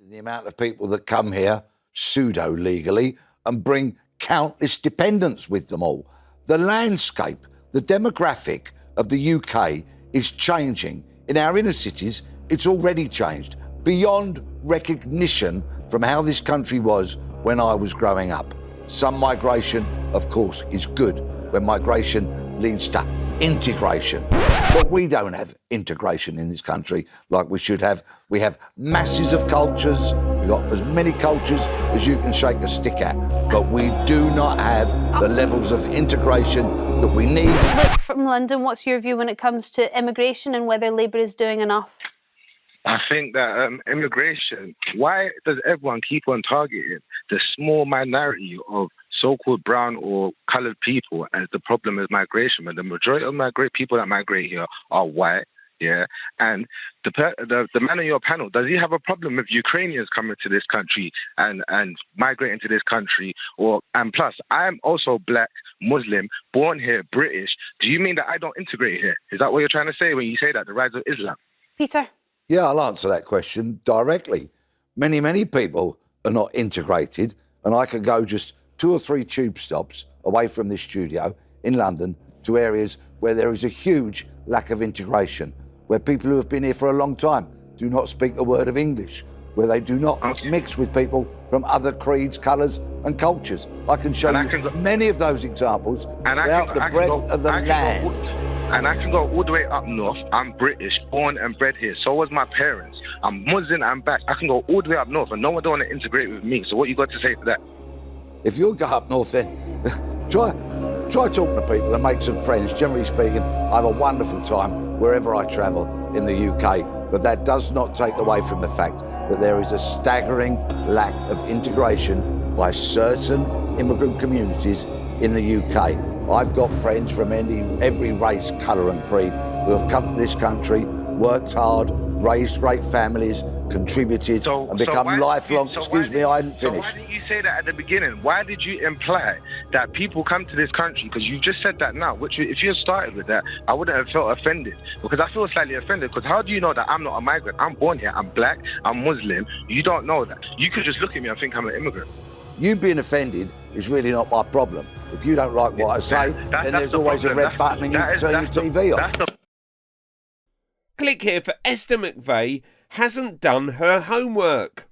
the amount of people that come here pseudo-legally and bring countless dependents with them all. The landscape, the demographic of the UK is changing. In our inner cities, it's already changed beyond recognition from how this country was when I was growing up. Some migration, of course, is good when migration leads to integration. But we don't have integration in this country like we should have. We have masses of cultures. We've got as many cultures as you can shake a stick at. But we do not have the levels of integration that we need. Luke from London, what's your view when it comes to immigration and whether Labour is doing enough? I think that immigration, why does everyone keep on targeting the small minority of so-called brown or coloured people as the problem is migration? When the majority of people that migrate here are white, yeah? And the man on your panel, does he have a problem with Ukrainians coming to this country and migrating to this country? And plus, I'm also black, Muslim, born here, British. Do you mean that I don't integrate here? Is that what you're trying to say when you say that, the rise of Islam? Peter? Yeah, I'll answer that question directly. Many, many people are not integrated, and I could go just 2 or 3 tube stops away from this studio in London to areas where there is a huge lack of integration, where people who have been here for a long time do not speak a word of English, where they do not mix with people from other creeds, colours and cultures. I can show you many of those examples throughout the breadth of the land. And I can go all the way up north. I'm British, born and bred here. So was my parents. I'm Muslim, I'm black. I can go all the way up north and no one don't want to integrate with me. So what you got to say to that? If you go up north then, try talking to people and make some friends. Generally speaking, I have a wonderful time wherever I travel in the UK, but that does not take away from the fact that there is a staggering lack of integration by certain immigrant communities in the UK. I've got friends from every race, colour and creed who have come to this country, worked hard, raised great families, contributed and become lifelong... Excuse me, I hadn't finished. So why didn't you say that at the beginning? Why did you imply that people come to this country? Because you just said that now, which if you had started with that, I wouldn't have felt offended. Because I feel slightly offended, because how do you know that I'm not a migrant? I'm born here, I'm black, I'm Muslim. You don't know that. You could just look at me and think I'm an immigrant. You being offended is really not my problem. If you don't like what I say, then there's always a red button and you can turn your TV off. Click here for Esther McVeigh hasn't done her homework.